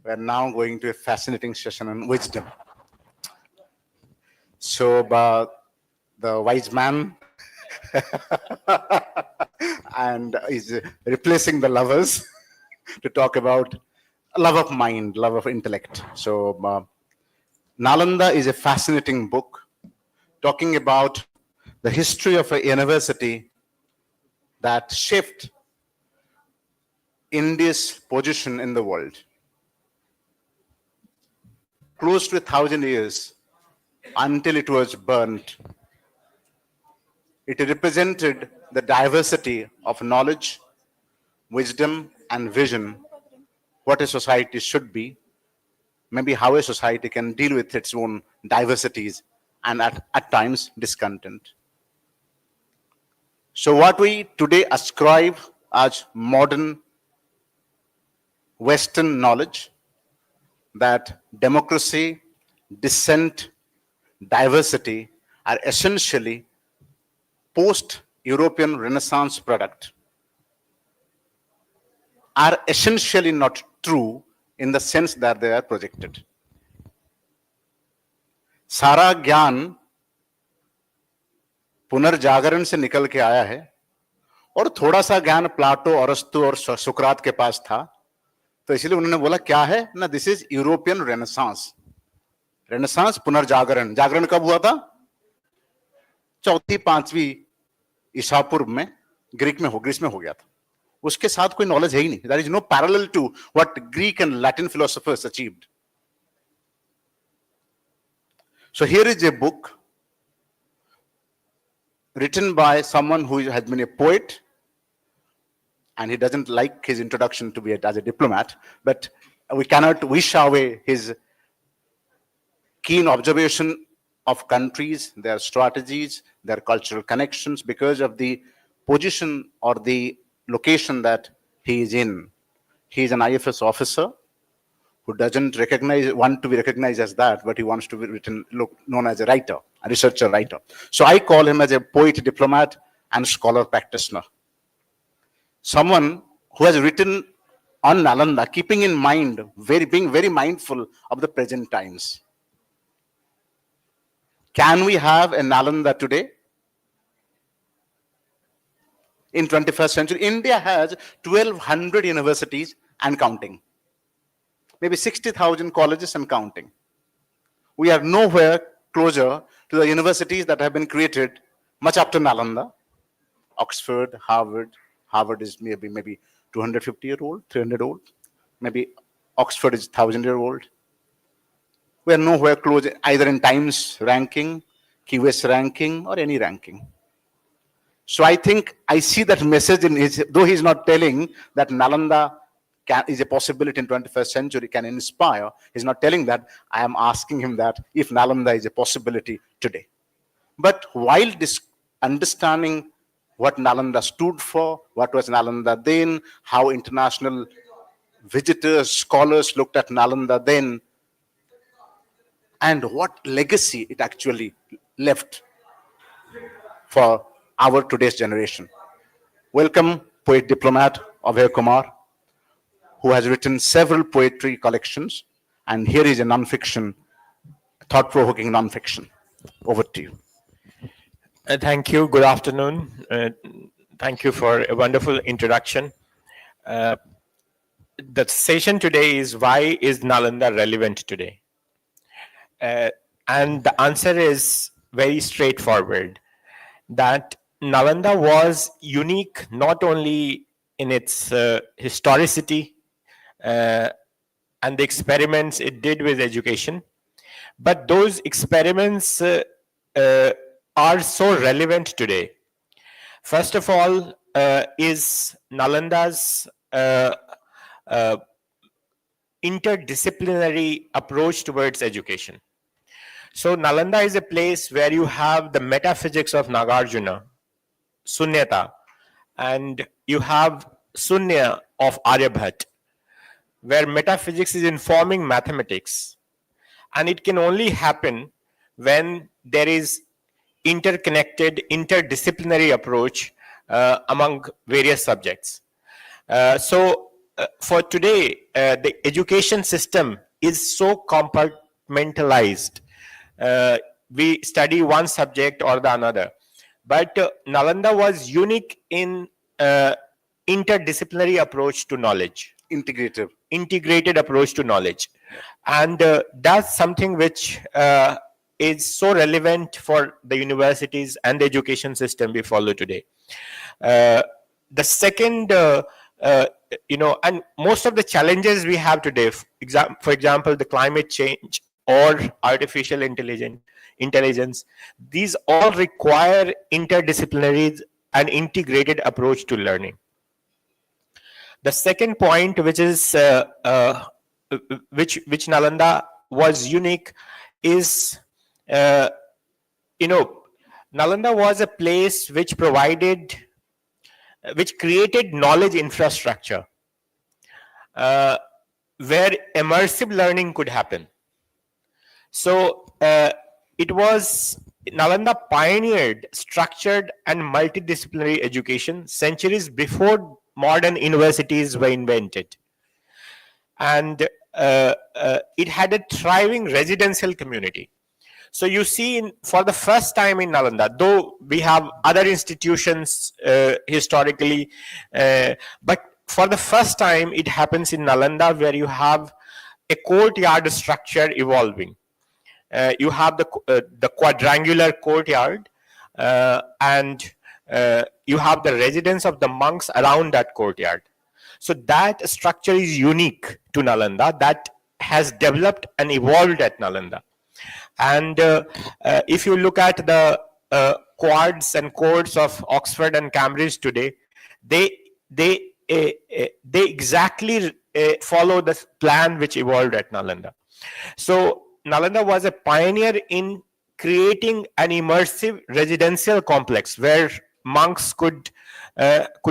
We're now going to a fascinating session on wisdom. So, the wise man and is replacing the lovers to talk about love of mind, love of intellect. So, Nalanda is a fascinating book talking about the history of a university that shaped India's position in the world. Close to 1,000 years until it was burnt. It represented the diversity of knowledge, wisdom, and vision, what a society should be, maybe how a society can deal with its own diversities and at times discontent. So what we today ascribe as modern Western knowledge, that democracy, dissent, diversity are essentially post-European Renaissance product, are essentially not true in the sense that they are projected. सारा ज्ञान पुनर्जागरण से निकल के आया है और थोड़ा सा ज्ञान प्लाटो, अरस्तु और सुकरात के पास था, तो इसलिए उन्होंने बोला क्या है ना, this is European renaissance. Renaissance पुनर्जागरण. जागरण कब हुआ था? चौथी पांचवी ईसा पूर्व में ग्रीस में हो गया था. उसके साथ कोई नॉलेज है ही नहीं. There is no parallel to what Greek and Latin philosophers achieved. So here is a book written by someone who has been a poet, and he doesn't like his introduction to be as a diplomat, but we cannot wish away his keen observation of countries, their strategies, their cultural connections, because of the position or the location that he is in. He is an IFS officer who doesn't want to be recognized as that, but he wants to be known as a writer, a researcher writer. So I call him as a poet, diplomat, and scholar practitioner. Someone who has written on Nalanda, keeping in mind, being very mindful of the present times. Can we have a Nalanda today? In 21st century, India has 1,200 universities and counting. Maybe 60,000 colleges and counting. We are nowhere closer to the universities that have been created much after Nalanda. Oxford, Harvard. Harvard is maybe 250-year-old, 300-old. Maybe Oxford is 1,000-year-old. We are nowhere close, either in Times ranking, QS ranking, or any ranking. So I think I see that message in his, though he's not telling that Nalanda is a possibility in 21st century, can inspire. He's not telling that. I am asking him that if Nalanda is a possibility today. But while understanding what Nalanda stood for, what was Nalanda then, how international visitors, scholars looked at Nalanda then, and what legacy it actually left for our today's generation. Welcome, poet diplomat Abhay K, who has written several poetry collections, and here is a non-fiction, thought-provoking non-fiction. Over to you. Thank you. Good afternoon. Thank you for a wonderful introduction. The session today is, why is Nalanda relevant today? And the answer is very straightforward, that Nalanda was unique not only in its historicity and the experiments it did with education, but those experiments are so relevant today. First of all, is Nalanda's interdisciplinary approach towards education. So Nalanda is a place where you have the metaphysics of Nagarjuna, Sunyata, and you have Sunya of Aryabhat, where metaphysics is informing mathematics. And it can only happen when there is interconnected, interdisciplinary approach among various subjects. So for today, the education system is so compartmentalized. We study one subject or the another. But Nalanda was unique in interdisciplinary approach to knowledge, integrated approach to knowledge, and that's something which is so relevant for the universities and the education system we follow today. The second, and most of the challenges we have today, for example, the climate change or artificial intelligence, these all require interdisciplinary and integrated approach to learning. The second point, which is which Nalanda was unique, is Nalanda was a place which created knowledge infrastructure where immersive learning could happen. So Nalanda pioneered structured and multidisciplinary education centuries before modern universities were invented. And it had a thriving residential community. So you see, for the first time in Nalanda, though we have other institutions historically, but for the first time it happens in Nalanda, where you have a courtyard structure evolving. You have the quadrangular courtyard, and you have the residence of the monks around that courtyard. So that structure is unique to Nalanda, that has developed and evolved at Nalanda. And if you look at the quads and courts of Oxford and Cambridge today, they exactly follow the plan which evolved at Nalanda. So Nalanda was a pioneer in creating an immersive residential complex where monks could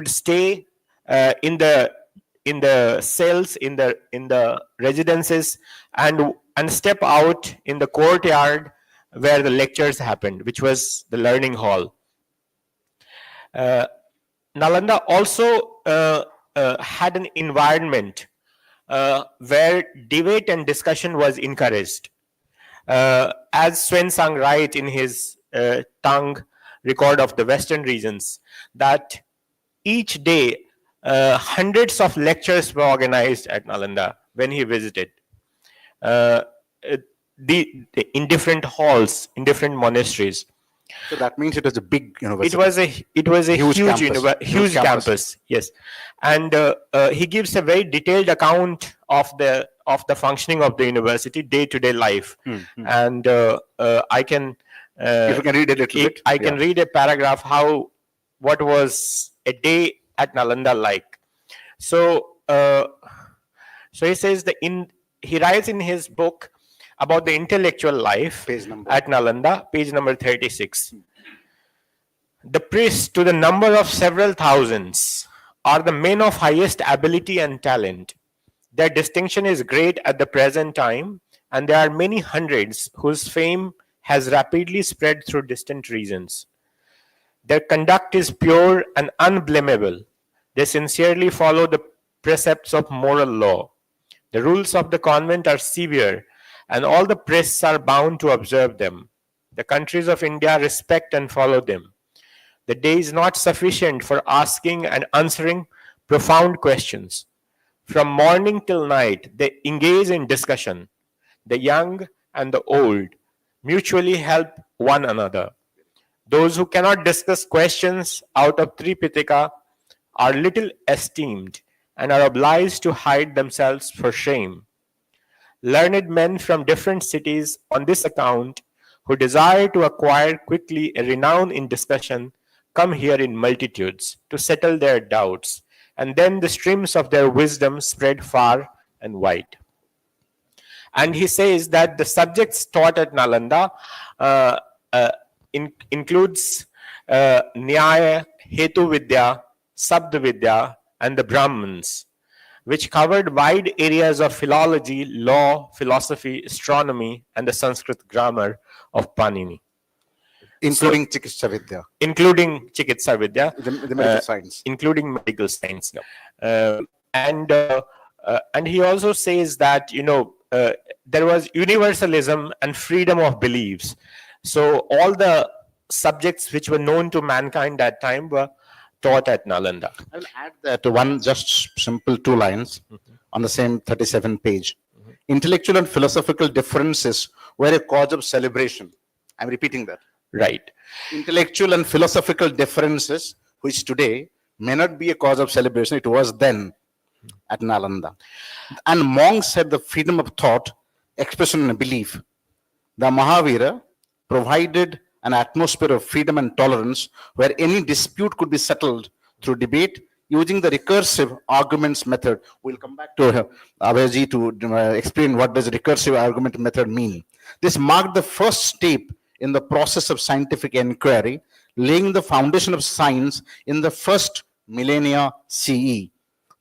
stay in the cells, in the residences, and step out in the courtyard where the lectures happened, which was the learning hall. Nalanda also had an environment where debate and discussion was encouraged. As Swen Sang writes in his Tang record of the Western regions, that each day hundreds of lectures were organized at Nalanda when he visited. In different halls, in different monasteries. So that means it was a big university. It was a huge campus. Yes, and he gives a very detailed account of the functioning of the university, day-to-day life. And I can if you can read a little bit. I can read a paragraph what was a day at Nalanda like. So he says he writes in his book about the intellectual life at Nalanda, page number 36. The priests, to the number of several thousands, are the men of highest ability and talent. Their distinction is great at the present time, and there are many hundreds whose fame has rapidly spread through distant regions. Their conduct is pure and unblameable. They sincerely follow the precepts of moral law. The rules of the convent are severe, and all the priests are bound to observe them. The countries of India respect and follow them. The day is not sufficient for asking and answering profound questions. From morning till night, they engage in discussion. The young and the old mutually help one another. Those who cannot discuss questions out of Tripitaka are little esteemed and are obliged to hide themselves for shame. Learned men from different cities on this account, who desire to acquire quickly a renown in discussion, come here in multitudes to settle their doubts, and then the streams of their wisdom spread far and wide. And he says that the subjects taught at Nalanda includes Nyaya, Hetu Vidya, Sabda Vidya, and the Brahmins, which covered wide areas of philology, law, philosophy, astronomy, and the Sanskrit grammar of Panini. Including Chikitsa Vidya. Including Chikitsa Vidya. The medical science. Including medical science. And he also says that there was universalism and freedom of beliefs. So all the subjects which were known to mankind at time were taught at Nalanda. I will add that one just simple 2 lines on the same 37 page. Intellectual and philosophical differences were a cause of celebration. I'm repeating that. Right. Intellectual and philosophical differences, which today may not be a cause of celebration, it was then at Nalanda. And monks had the freedom of thought, expression, and belief. The Mahavira provided an atmosphere of freedom and tolerance where any dispute could be settled through debate using the recursive arguments method. We'll come back to Abhay to explain what does recursive argument method mean. This marked the first step in the process of scientific inquiry, laying the foundation of science in the first millennia CE.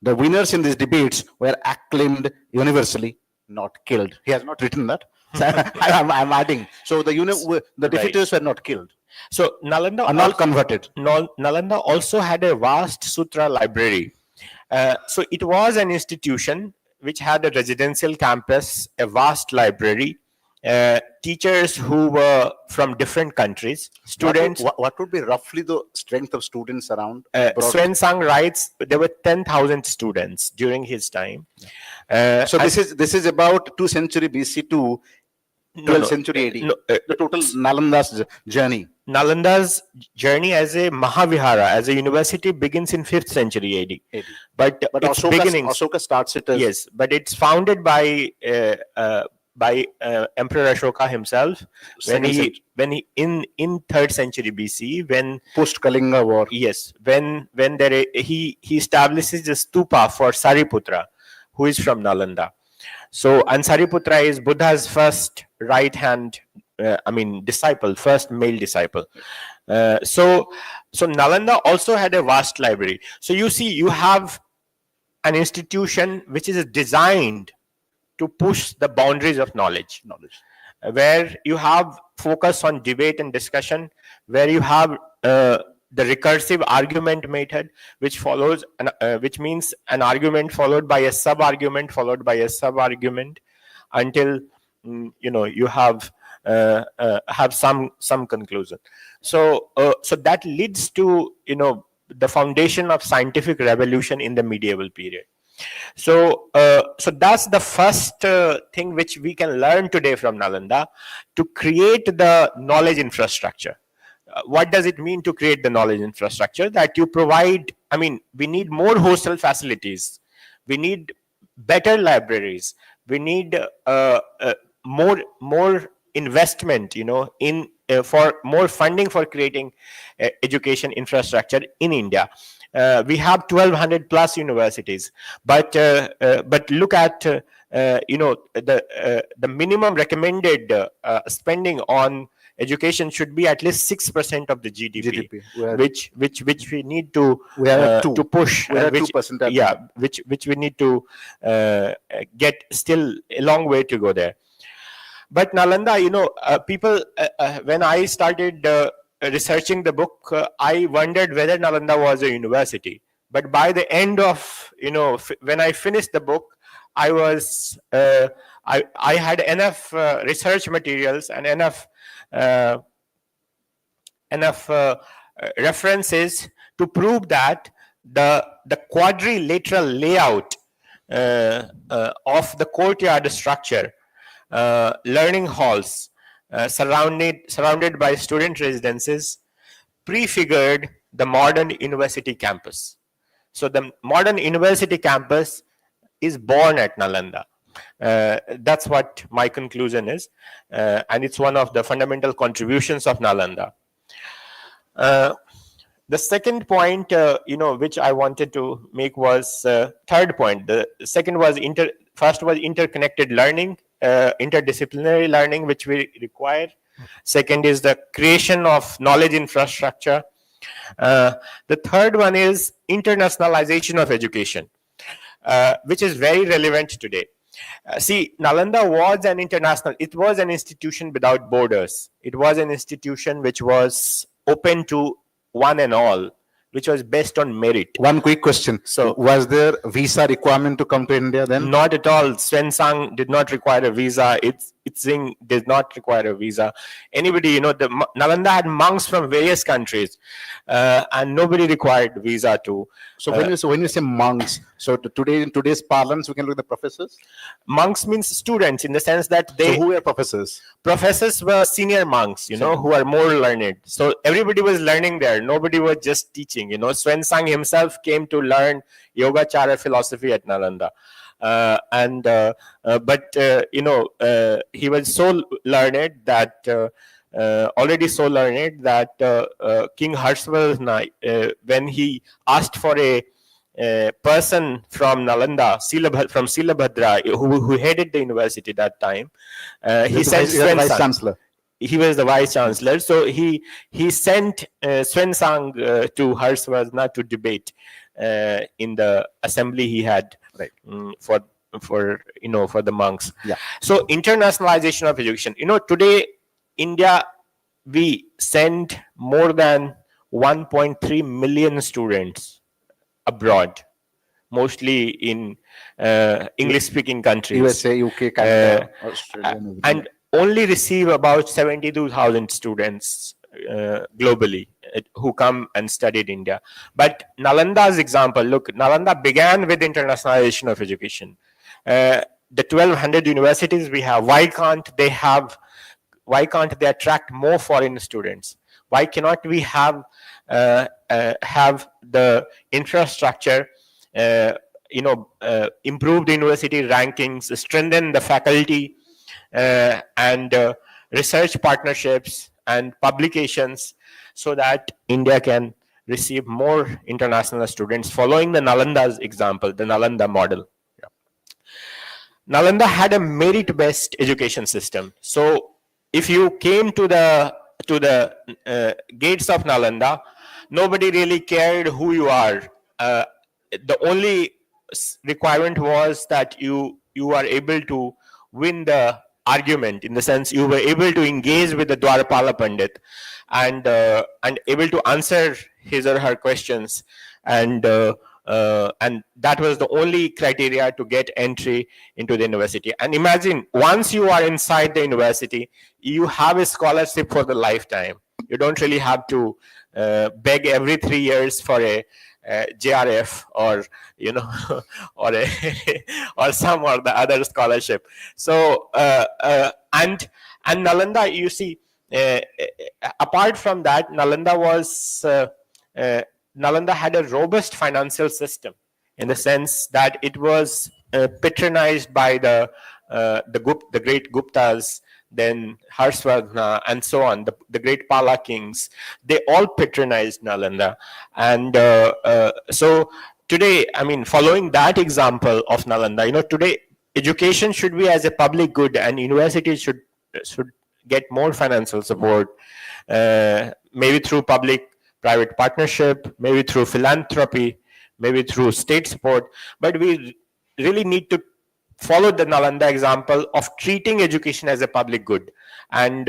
The winners in these debates were acclaimed universally, not killed. He has not written that. So I'm adding. So the defeaters were not killed. So Nalanda Are not converted. Nalanda also had a vast sutra library. So it was an institution which had a residential campus, a vast library, teachers who were from different countries, students. What would be roughly the strength of students around? Swensang writes there were 10,000 students during his time. So this is about 2nd century BC to 12th century AD. The total Nalanda's journey. Nalanda's journey as a Mahavihara, as a university, begins in 5th century AD. But its beginnings, Ashoka starts it as... Yes, but it's founded by Emperor Ashoka himself when he in 3rd century BC, when post Kalinga war. Yes, when he establishes a stupa for Sariputra, who is from Nalanda. So, and Sariputra is Buddha's first right-hand, disciple, first male disciple. So Nalanda also had a vast library. So you see, you have an institution which is designed to push the boundaries of knowledge, where you have focus on debate and discussion, where you have the recursive argument method, which follows, which means an argument followed by a sub-argument followed by a sub-argument, until you have some conclusion. So that leads to the foundation of scientific revolution in the medieval period. So that's the first thing which we can learn today from Nalanda, to create the knowledge infrastructure. What does it mean to create the knowledge infrastructure? That you provide, we need more hostel facilities. We need better libraries. We need more investment, in for more funding for creating education infrastructure in India. We have 1,200 plus universities, but look at the minimum recommended spending on education should be at least 6% of the GDP, which we need to push. We are 2%. Yeah, which we need to get still a long way to go there. But Nalanda, people, when I started researching the book, I wondered whether Nalanda was a university. But by the end of, when I finished the book, I was, I had enough research materials and enough references to prove that the quadrilateral layout of the courtyard structure, learning halls, surrounded by student residences, prefigured the modern university campus. So the modern university campus is born at Nalanda. That's what my conclusion is, and it's one of the fundamental contributions of Nalanda. The second point, which I wanted to make was third point. The second was first was interconnected learning, interdisciplinary learning, which we require. Second is the creation of knowledge infrastructure. The third one is internationalization of education, which is very relevant today. See, Nalanda was it was an institution without borders. It was an institution which was open to one and all, which was based on merit. One quick question. So- was there visa requirement to come to India then? Not at all. Swensang did not require a visa. Itzing did not require a visa. Anybody, Nalanda had monks from various countries, and nobody required visa to. So when you say monks, so today in today's parlance, we can look at the professors. Monks means students, in the sense that So who were professors? professors were senior monks, who are more learned. So everybody was learning there. Nobody was just teaching. Swensang himself came to learn Yogacara philosophy at Nalanda. He was so learned that already so learned that King Harshvardhana, when he asked for a person from Nalanda, from Silabhadra, who headed the university that time, he sent Vice Swensang. Chancellor. He was the vice chancellor, so he sent Swensang to Harshvardhana to debate in the assembly he had, Right. for the monks. Yeah. So internationalization of education. Today India, we send more than 1.3 million students abroad, mostly in English-speaking countries. USA, UK, Canada, Australia. And only receive about 72,000 students globally who come and study in India. But Nalanda's example, look, Nalanda began with internationalization of education. The 1,200 universities we have, why can't they attract more foreign students? Why cannot we have the infrastructure, improved university rankings, strengthen the faculty, and research partnerships and publications, so that India can receive more international students, following the Nalanda's example, the Nalanda model. Yeah. Nalanda had a merit-based education system. So if you came to the gates of Nalanda, nobody really cared who you are. The only requirement was that you are able to win the argument, in the sense you were able to engage with the Dwarpala Pandit and able to answer his or her questions, and that was the only criteria to get entry into the university. And imagine, once you are inside the university, you have a scholarship for the lifetime. You don't really have to beg every 3 years for a JRF or or some or the other scholarship. So and Nalanda, you see, apart from that, Nalanda had a robust financial system, in the sense that it was patronized by the great Guptas, then Harshvardhana, and so on, the great Pala kings. They all patronized Nalanda. And so today, following that example of Nalanda, today education should be as a public good, and universities should get more financial support, maybe through public-private partnership, maybe through philanthropy, maybe through state support. But we really need to follow the Nalanda example of treating education as a public good, and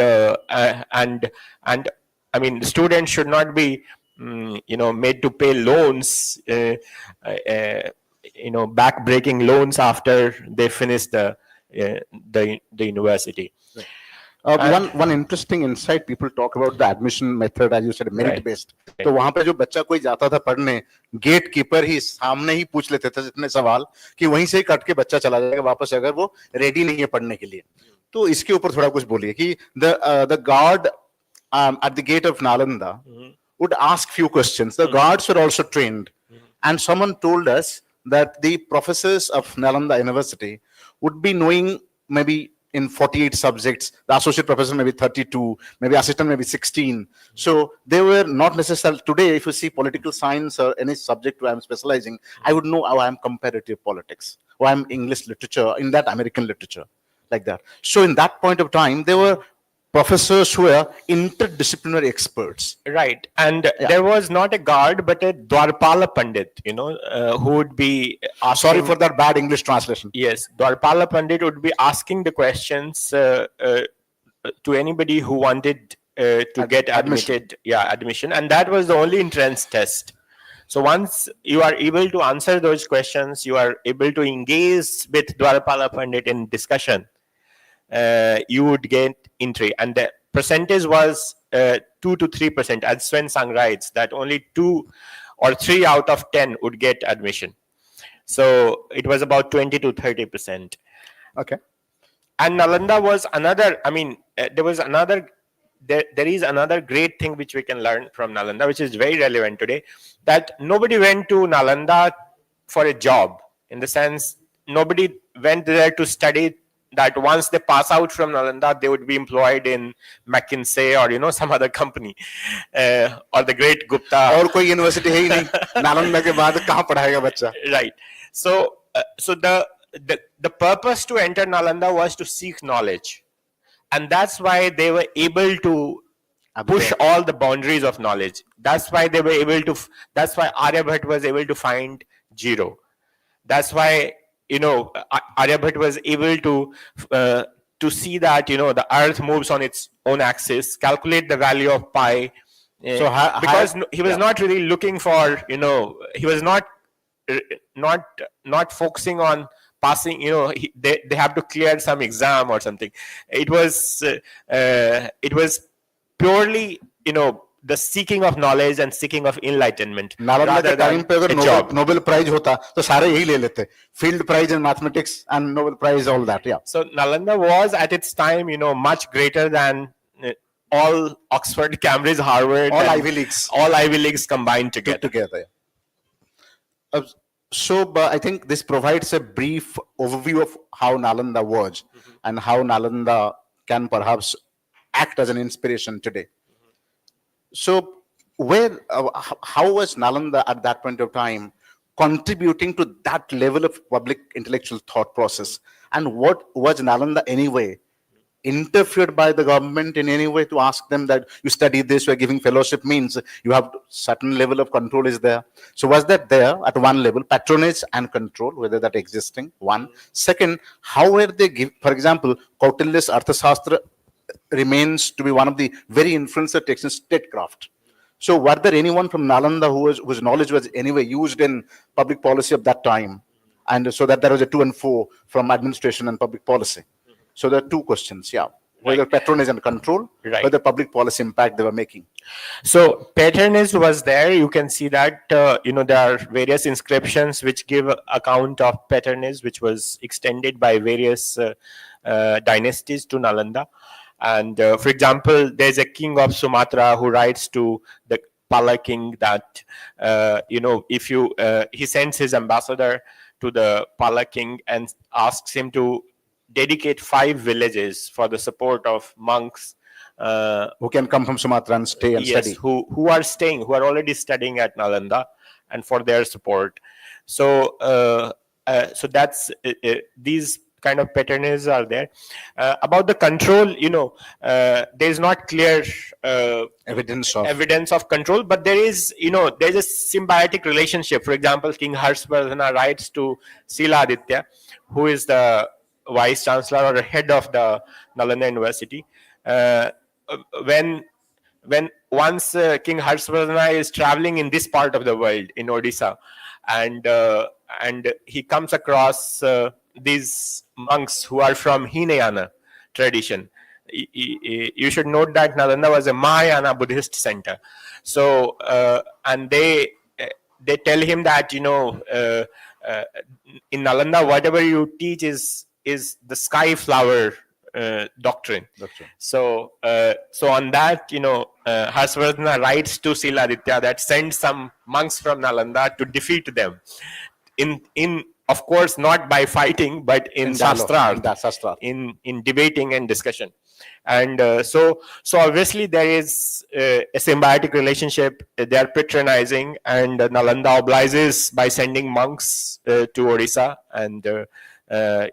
students should not be made to pay loans, back-breaking loans after they finish the university. Right. One interesting insight, people talk about the admission method, as you said, merit based. तो वहां पे जो बच्चा कोई जाता था पढ़ने, gate keeper ही सामने ही पूछ लेते थे जितने सवाल, कि वहीं से ही कट के बच्चा चला जाएगा वापस, अगर वो रेडी नहीं है पढ़ने के लिए. तो इसके ऊपर थोड़ा कुछ बोलिए कि the guard at the gate of Nalanda would ask few questions. The guards were also trained, and someone told us that the professors of Nalanda University would be knowing maybe in 48 subjects, the associate professor maybe 32, maybe assistant maybe 16. So they were not necessarily, today if you see political science or any subject where I'm specializing, I would know how I'm comparative politics, or I'm English literature, in that American literature, like that. So in that point of time, there were professors who were interdisciplinary experts. Right. And there was not a guard, but a Dwarpala Pandit, who would be asking... Sorry for that bad English translation. Yes. Dwarpala Pandit would be asking the questions to anybody who wanted to get admission. Yeah, admission. And that was the only entrance test. So once you are able to answer those questions, you are able to engage with Dwarapala Pandit in discussion, you would get entry. And the percentage was 2 to 3%. As Sven Sang writes, that only 2 or 3 out of 10 would get admission. So it was about 20 to 30%. Okay. And Nalanda was another, I mean, there was another, there is another great thing which we can learn from Nalanda, which is very relevant today, that nobody went to Nalanda for a job. In the sense, nobody went there to study, that once they pass out from Nalanda, they would be employed in McKinsey or, you know, some other company, or the great Gupta. और कोई university है ही नहीं, नालंदा के बाद कहाँ पढ़ाएगा बच्चा? Right. So, the purpose to enter Nalanda was to seek knowledge, and that's why they were able to push all the boundaries of knowledge. That's why they were able to. That's why Aryabhat was able to find zero. That's why, you know, Aryabhat was able to see that, you know, the Earth moves on its own axis, calculate the value of pi. So because he was not really looking for, you know, he was not focusing on passing, you know, they have to clear some exam or something. It was purely, you know, the seeking of knowledge and seeking of enlightenment. Nalanda के time पे अगर Nobel prize होता तो सारे यही ले लेते, Field prize in mathematics and Nobel prize, all that. या So Nalanda was at its time, you know, much greater than all Oxford, Cambridge, Harvard, all Ivy Leagues combined together. So I think this provides a brief overview of how Nalanda was and how Nalanda can perhaps act as an inspiration today. So how was Nalanda at that point of time contributing to that level of public intellectual thought process? And what was Nalanda anyway interfered by the government in any way to ask them that you study this, you are giving fellowship, means you have certain level of control is there. So was that there at one level, patronage and control, whether that existing? One. Second, how were they give, for example, Kautilya's Arthashastra remains to be one of the very influential texts in statecraft. So were there anyone from Nalanda whose knowledge was anyway used in public policy of that time? And so that there was a to and fro from administration and public policy. So there are two questions, yeah. Whether patronage and control, whether public policy impact they were making. So patronage was there. You can see that, you know, there are various inscriptions which give account of patronage, which was extended by various dynasties to Nalanda. And for example, there's a king of Sumatra who writes to the Pala king that, you know, if you, he sends his ambassador to the Pala king and asks him to dedicate 5 villages for the support of monks who can come from Sumatra and stay and study. Who are staying, who are already studying at Nalanda, and for their support. So so that's these kind of patterns are there. About the control, you know, there is not clear evidence of control, but there is, you know, there is a symbiotic relationship. For example, King Harshvardhana writes to Sila Aditya, who is the vice chancellor or head of the Nalanda University, when once King Harshvardhana is traveling in this part of the world, in Odisha, and he comes across these monks who are from Hinayana tradition. You should note that Nalanda was a Mahayana Buddhist center. So and they tell him that, you know, in Nalanda whatever you teach is the sky flower doctrine. So on that, you know, Harshvardhana writes to Siladitya that send some monks from Nalanda to defeat them in of course not by fighting, but in Shastra, in debating and discussion. And so obviously there is a symbiotic relationship. They are patronizing, and Nalanda obliges by sending monks to Odisha and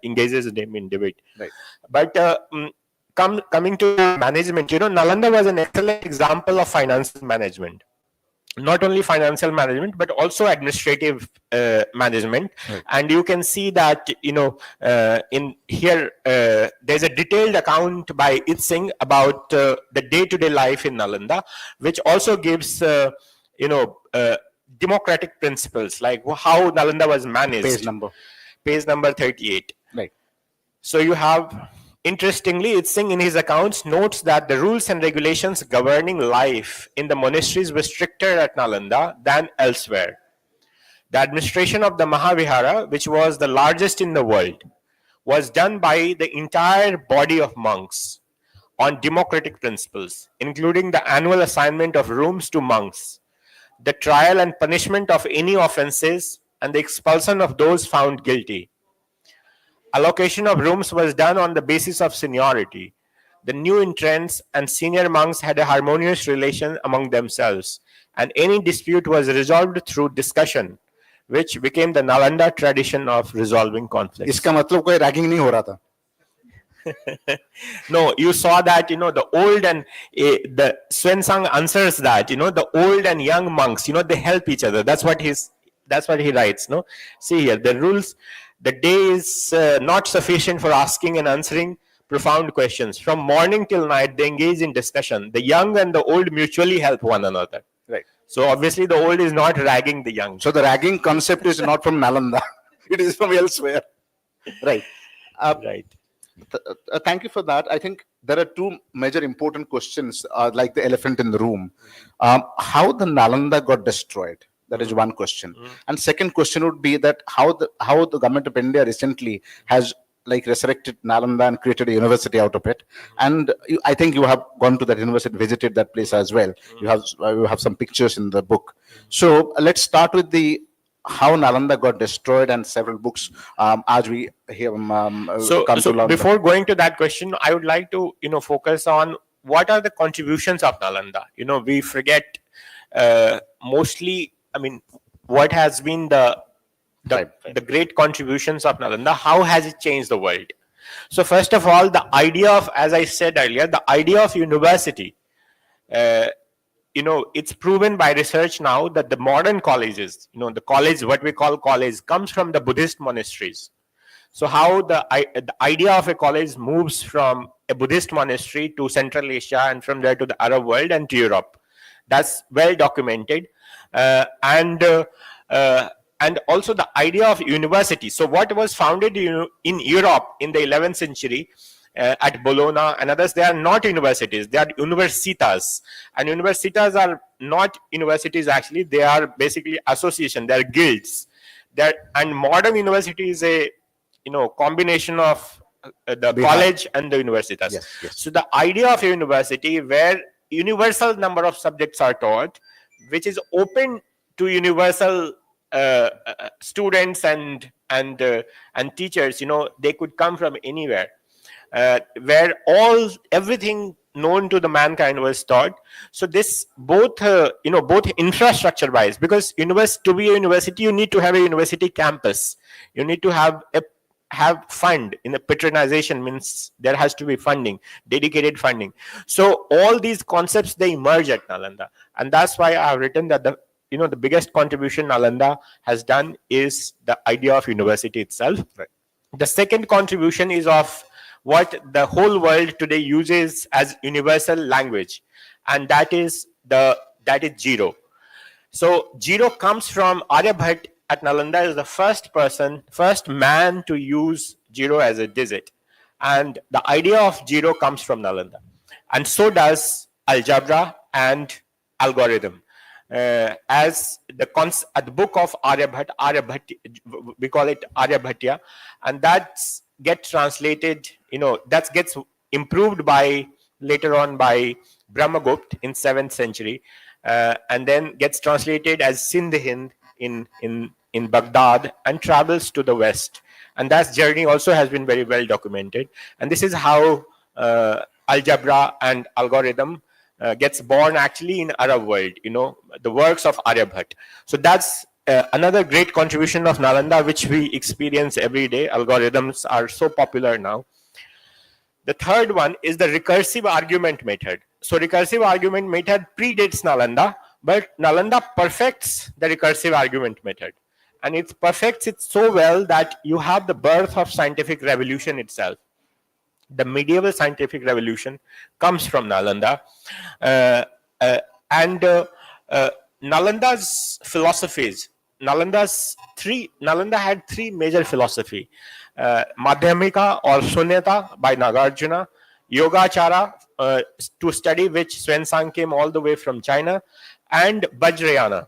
engages them in debate. Right. But coming to management, you know, Nalanda was an excellent example of financial management. Not only financial management, but also administrative management. Right. And you can see that, you know, in here, there's a detailed account by It Singh about the day-to-day life in Nalanda, which also gives, you know, democratic principles, like how Nalanda was managed. Page number. Page number 38. Right. So you have, interestingly, it's saying in his accounts, notes that the rules and regulations governing life in the monasteries were stricter at Nalanda than elsewhere. The administration of the Mahavihara, which was the largest in the world, was done by the entire body of monks on democratic principles, including the annual assignment of rooms to monks, the trial and punishment of any offenses, and the expulsion of those found guilty. Allocation of rooms was done on the basis of seniority. The new entrants and senior monks had a harmonious relation among themselves, and any dispute was resolved through discussion, which became the Nalanda tradition of resolving conflicts. इसका मतलब कोई ragging नहीं हो रहा था. No, you saw that, the old and the Swensang answers that, the old and young monks, they help each other. That's what he writes. No, see here, the rules, the day is not sufficient for asking and answering profound questions. From morning till night, they engage in discussion. The young and the old mutually help one another. Right. So obviously the old is not ragging the young. So the ragging concept is not from Nalanda. It is from elsewhere. Right. Right. Thank you for that. I think there are two major important questions, like the elephant in the room. How the Nalanda got destroyed? That is one question. And second question would be that how the government of India recently has like resurrected Nalanda and created a university out of it. And I think you have gone to that university, visited that place as well. You have some pictures in the book. So let's start with the how Nalanda got destroyed and several books. As we here So before going to that question, I would like to focus on what are the contributions of Nalanda. We forget mostly. I mean, what has been the great contributions of Nalanda? How has it changed the world? So first of all, the idea of, as I said earlier, the idea of university. It's proven by research now that the modern colleges, the college, what we call college, comes from the Buddhist monasteries. So how the idea of a college moves from a Buddhist monastery to Central Asia and from there to the Arab world and to Europe. That's well documented. And also the idea of university. So what was founded in Europe in the 11th century, at Bologna and others, they are not universities, they are universitas. And universitas are not universities actually, they are basically association, they are guilds. And modern university is a combination of the college and the universitas. Yes. So the idea of a university where universal number of subjects are taught, which is open to universal students and teachers, they could come from anywhere. Where everything known to the mankind was taught. So this both infrastructure wise, because to be a university, you need to have a university campus. You need to have fund. In the patronization means there has to be funding, dedicated funding. So all these concepts, they emerge at Nalanda, and that's why I have written that the biggest contribution Nalanda has done is the idea of university itself. Right. The second contribution is of what the whole world today uses as universal language, and that is zero. So zero comes from Aryabhat at Nalanda. Is the first man to use zero as a digit, and the idea of zero comes from Nalanda, and so does algebra and algorithm. As at the book of Aryabhat, we call it Aryabhatya, and that gets translated, that gets improved later on by Brahmagupta in 7th century, and then gets translated as Sindh-Hind in Baghdad and travels to the west. And that journey also has been very well documented. And this is how algebra and algorithm gets born actually in Arab world, the works of Aryabhat. So that's another great contribution of Nalanda, which we experience every day. Algorithms are so popular now. The third one is the recursive argument method. So recursive argument method predates Nalanda, but Nalanda perfects the recursive argument method. And it perfects it so well that you have the birth of scientific revolution itself. The medieval scientific revolution comes from Nalanda. Nalanda's philosophies, Nalanda had three major philosophy: Madhyamika or Sunyata by Nagarjuna, Yogachara to study which Xuanzang came all the way from China, and Vajrayana.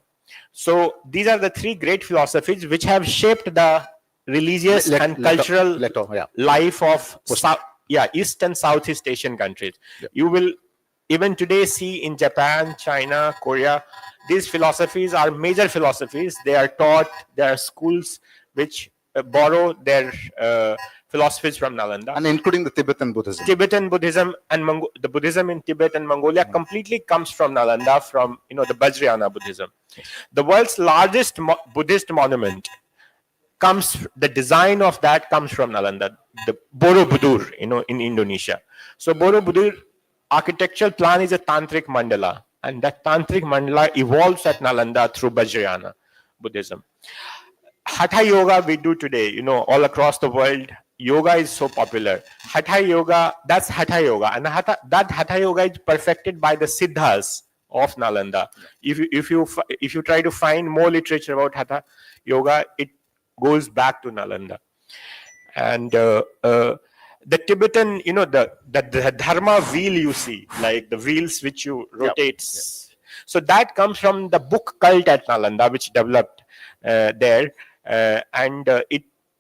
So these are the three great philosophies which have shaped the religious and cultural life of East and Southeast Asian countries. You will even today see in Japan, China, Korea, these philosophies are major philosophies. They are taught, there are schools which borrow their philosophies from Nalanda. And including the Tibetan Buddhism. Tibetan Buddhism and the Buddhism in Tibet and Mongolia completely comes from Nalanda, from the Vajrayana Buddhism. The world's largest Buddhist monument the design of that comes from Nalanda, the Borobudur, in Indonesia. So Borobudur architectural plan is a tantric mandala, and that tantric mandala evolves at Nalanda through Vajrayana Buddhism. Hatha yoga we do today, all across the world. Yoga is so popular. Hatha yoga, that's Hatha yoga, and that Hatha yoga is perfected by the Siddhas of Nalanda. If you try to find more literature about Hatha yoga, it goes back to Nalanda. And the Tibetan, the dharma wheel you see, like the wheels which you rotate. So that comes from the book cult at Nalanda, which developed there, and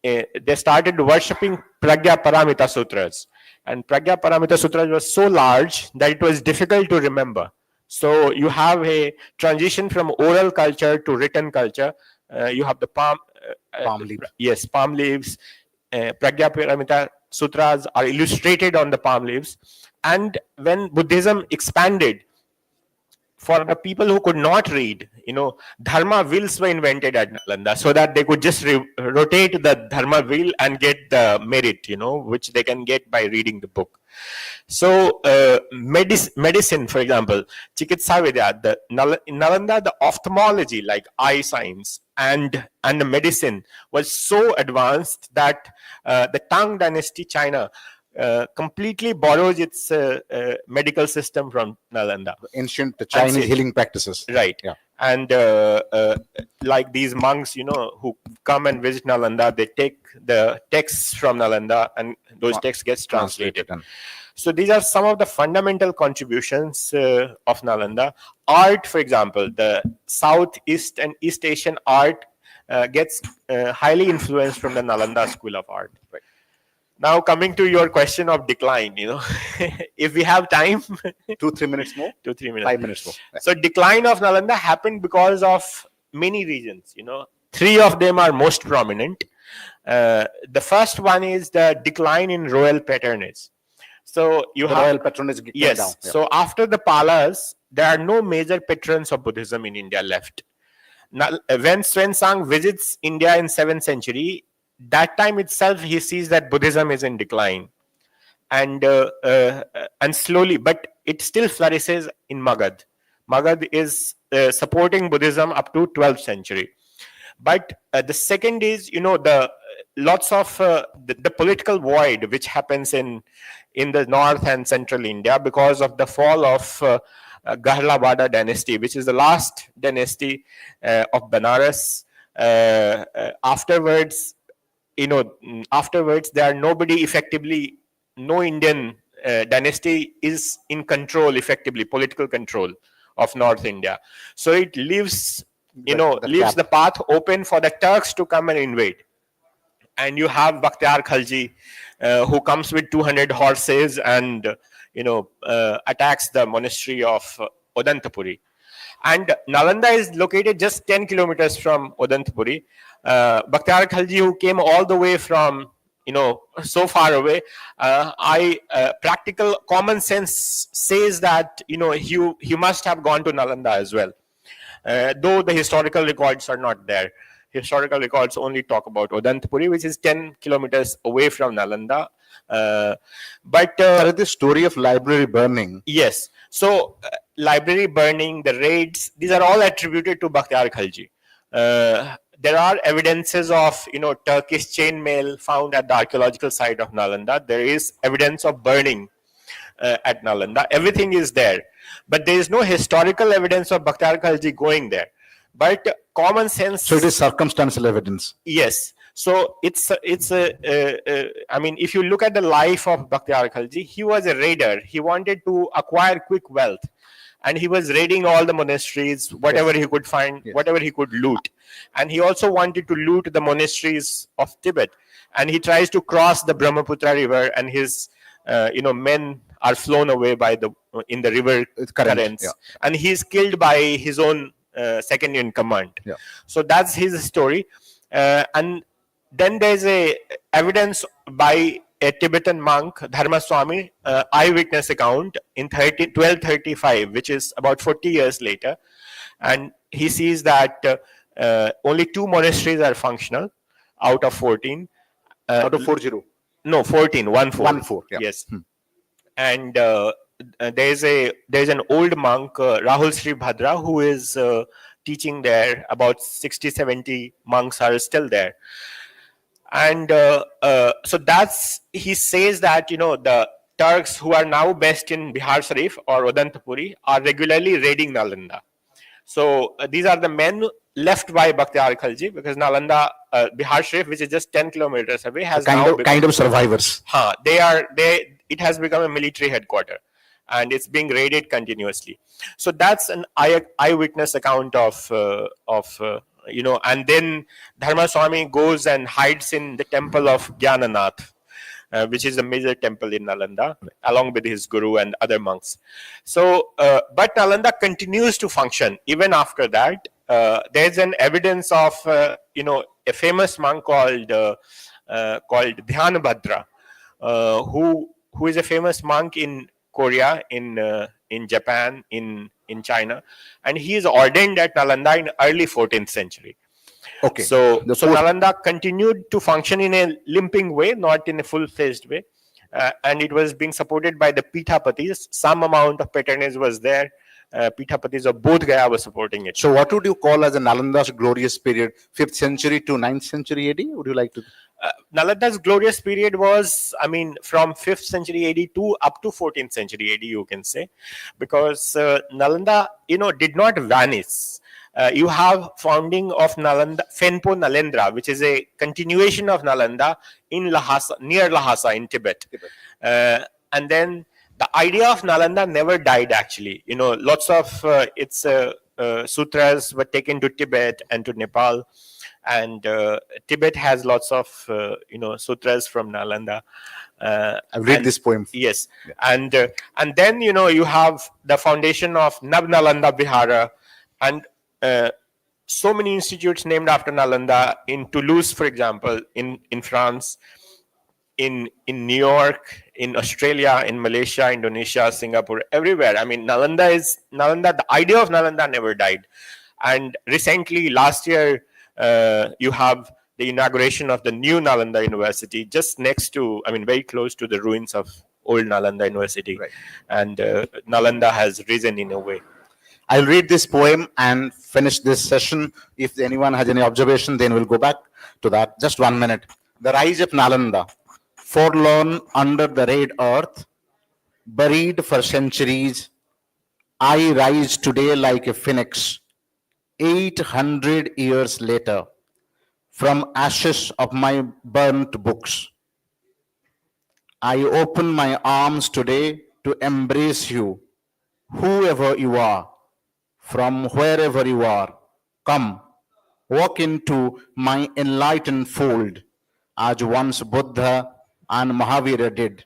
they started worshipping Pragya Paramita Sutras, and Pragya Paramita Sutras was so large that it was difficult to remember. So you have a transition from oral culture to written culture. You have the palm leaves. Yes, palm leaves. Pragya Paramita Sutras are illustrated on the palm leaves. And when Buddhism expanded, for the people who could not read, dharma wheels were invented at Nalanda so that they could just rotate the dharma wheel and get the merit, which they can get by reading the book. So medicine, for example, Chikitsa Vidya, in Nalanda, the ophthalmology, like eye science and the medicine was so advanced that the Tang dynasty, China, completely borrows its medical system from Nalanda. The Chinese healing practices. Right. Yeah. And like these monks, who come and visit Nalanda, they take the texts from Nalanda and those texts gets translated. So these are some of the fundamental contributions of Nalanda. Art, for example, the Southeast and East Asian art gets highly influenced from the Nalanda School of Art. Right. Now coming to your question of decline, if we have time, 2-3 minutes more, 2-3 minutes, 5 minutes more. So decline of Nalanda happened because of many reasons. Three of them are most prominent. The first one is the decline in royal patronage. So you have royal patronage came down. Yeah. So after the Palas, there are no major patrons of Buddhism in India left. Now, when Xuanzang visits India in 7th century, that time itself he sees that Buddhism is in decline, and slowly, but it still flourishes in Magad. Magad is supporting Buddhism up to 12th century. But the second is, the lots of the political void which happens in the north and central India because of the fall of Ghalarwada dynasty, which is the last dynasty of Benares. Afterwards, there are nobody effectively, no Indian dynasty is in control, effectively political control of North India. So it leaves the path open for the Turks to come and invade. And you have Bakhtiyar Khalji, who comes with 200 horses and attacks the monastery of Odantapuri. And Nalanda is located just 10 kilometers from Odantapuri. Bakhtiyar Khalji, who came all the way from so far away, practical common sense says that he must have gone to Nalanda as well, though the historical records are not there. Historical records only talk about Odantapuri, which is 10 kilometers away from Nalanda. But the story of library burning. Yes. So library burning, the raids, these are all attributed to Bakhtiyar Khalji. There are evidences of Turkish chainmail found at the archaeological site of Nalanda. There is evidence of burning at Nalanda. Everything is there, but there is no historical evidence of Bakhtiyar Khalji going there. But common sense. So it is circumstantial evidence. Yes. So I mean, if you look at the life of Bakhtiyar Khalji, he was a raider. He wanted to acquire quick wealth, and he was raiding all the monasteries, whatever he could find, whatever he could loot. And he also wanted to loot the monasteries of Tibet. And he tries to cross the Brahmaputra river, and his men are flown away by in the river currents, and he's killed by his own second in command. So that's his story. And then there's a evidence by a Tibetan monk, Dharma Swami, eyewitness account in 1235, which is about 40 years later. And he sees that only 2 monasteries are functional out of 14. Out of 40? No, 14, 1-4. Yeah. Yes. And there's an old monk, Rahul Sri Bhadra, who is teaching there. About 60-70 monks are still there. And so he says that, the Turks who are now based in Bihar Sharif or Odantapuri are regularly raiding Nalanda. So these are the men left by Bakhtiyar Khalji, because Nalanda, Bihar Sharif, which is just 10 kilometers away, has kind of survivors. It has become a military headquarters, and it's being raided continuously. So that's an eyewitness account of and then Dharma Swami goes and hides in the temple of Gyananath, which is a major temple in Nalanda, along with his guru and other monks. So, but Nalanda continues to function even after that. There's an evidence of a famous monk called Dhyanabhadra, who is a famous monk in Korea, in Japan, in China, and he is ordained at Nalanda in early 14th century. Okay. So Nalanda continued to function in a limping way, not in a full-fledged way, and it was being supported by the Pithapatis. Some amount of patronage was there. Pithapatis of both Gaya were supporting it. So what would you call as a Nalanda's glorious period, 5th century to 9th century AD? Would you like to? Nalanda's glorious period was, from 5th century AD to up to 14th century AD, you can say, because Nalanda, did not vanish. You have founding of Nalanda, Phenpo Nalendra, which is a continuation of Nalanda in Lhasa, near Lhasa in Tibet. And then the idea of Nalanda never died, actually. Lots of its sutras were taken to Tibet and to Nepal. And Tibet has lots of sutras from Nalanda. I've read this poem. Yes. And then you have the foundation of Nav Nalanda Vihara, and so many institutes named after Nalanda in Toulouse, for example, in France, in New York, in Australia, in Malaysia, Indonesia, Singapore, everywhere. Nalanda, the idea of Nalanda never died. And recently, last year, you have the inauguration of the new Nalanda University, just next to, very close to the ruins of old Nalanda University. Right. And Nalanda has risen in a way. I'll read this poem and finish this session. If anyone has any observation, then we'll go back to that. Just 1 minute. The rise of Nalanda, forlorn under the red earth, buried for centuries, I rise today like a phoenix, 800 years later, from ashes of my burnt books. I open my arms today to embrace you, whoever you are, from wherever you are. Come, walk into my enlightened fold, as once Buddha and Mahavira did,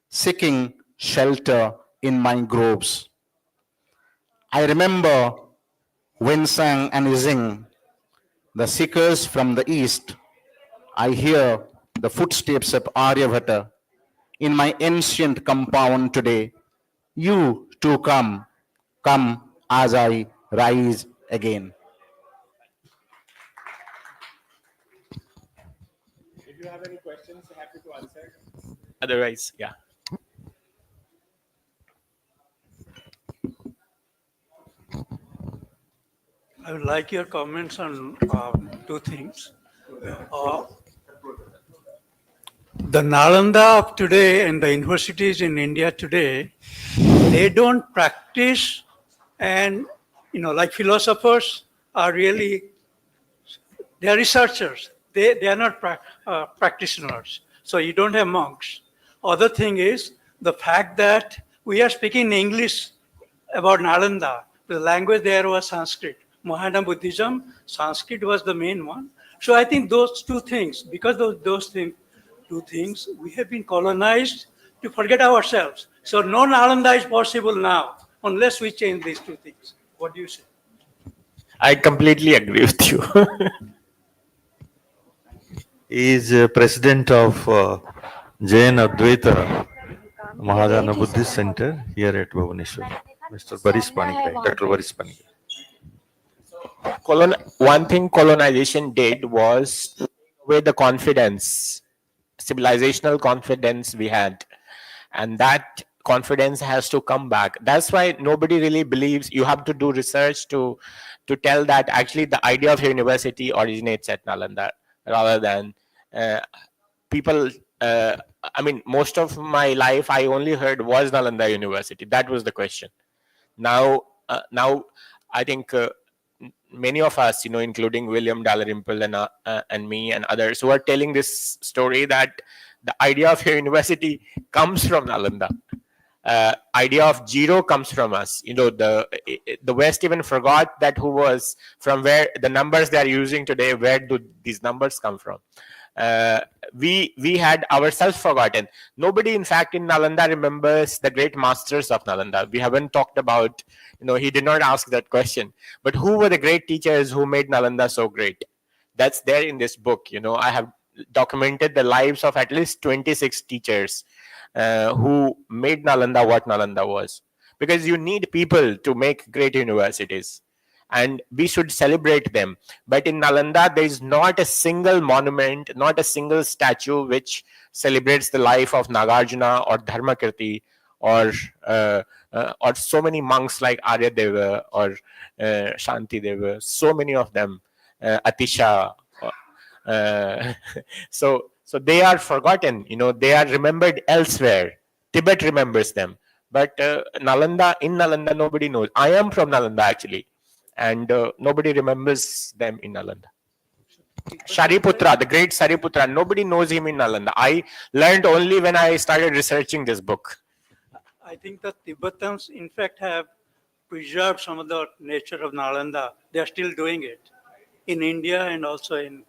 seeking shelter in my groves. I remember Winsang and Yizing, the seekers from the east. I hear the footsteps of Aryabhata in my ancient compound today. You too come as I rise again. If you have any questions, happy to answer. Otherwise, yeah. I would like your comments on 2 things. The Nalanda of today and the universities in India today, they don't practice, and like philosophers are really, they are researchers. They are not practitioners. So you don't have monks. Other thing is the fact that we are speaking English about Nalanda. The language there was Sanskrit. Mohammedan Buddhism, Sanskrit was the main one. So I think those two things, because of two things, we have been colonized to forget ourselves. So no Nalanda is possible now unless we change these two things. What do you say? I completely agree with you. He is president of Jain Advaita Mahajana Buddhist Center here at Bhubaneswar. Mr. Baris Panigrahi, Dr. Baris Panigrahi. One thing colonization did was take away the confidence, civilizational confidence we had, and that confidence has to come back. That's why nobody really believes. You have to do research to tell that actually the idea of university originates at Nalanda rather than people. I mean, most of my life I only heard was Nalanda University. That was the question. Now I think many of us, including William Dalrymple and me and others, who are telling this story that the idea of a university comes from Nalanda. Idea of zero comes from us. The West even forgot that who was, from where the numbers they are using today, where do these numbers come from? We had ourselves forgotten. Nobody, in fact, in Nalanda remembers the great masters of Nalanda. We haven't talked about, he did not ask that question. But who were the great teachers who made Nalanda so great? That's there in this book. I have documented the lives of at least 26 teachers who made Nalanda what Nalanda was. Because you need people to make great universities, and we should celebrate them. But in Nalanda, there is not a single monument, not a single statue which celebrates the life of Nagarjuna or Dharmakirti or so many monks like Arya Deva or Shanti Deva, so many of them, Atisha. So they are forgotten. They are remembered elsewhere. Tibet remembers them, but Nalanda, nobody knows. I am from Nalanda actually, and nobody remembers them in Nalanda. Shariputra, the great Shariputra, nobody knows him in Nalanda. I learned only when I started researching this book. I think the Tibetans, in fact, have preserved some of the nature of Nalanda. They are still doing it in India and also in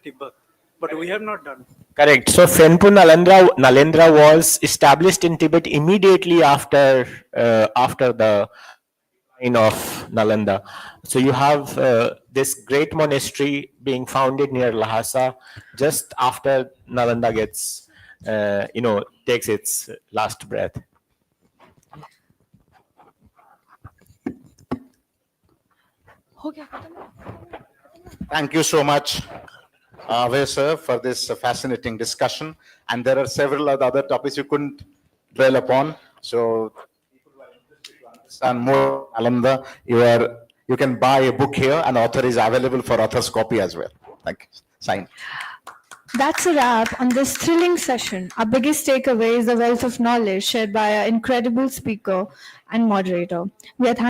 Tibet, but we have not done it. Correct. So Phenpo Nalendra was established in Tibet immediately after the decline of Nalanda. So you have this great monastery being founded near Lhasa just after Nalanda gets, takes its last breath. Thank you so much, Abhay sir, for this fascinating discussion. And there are several other topics you couldn't dwell upon. So, and more Nalanda, you can buy a book here, and author is available for author's copy as well. Thank you. Sign. That's a wrap on this thrilling session. Our biggest takeaway is the wealth of knowledge shared by our incredible speaker and moderator. We are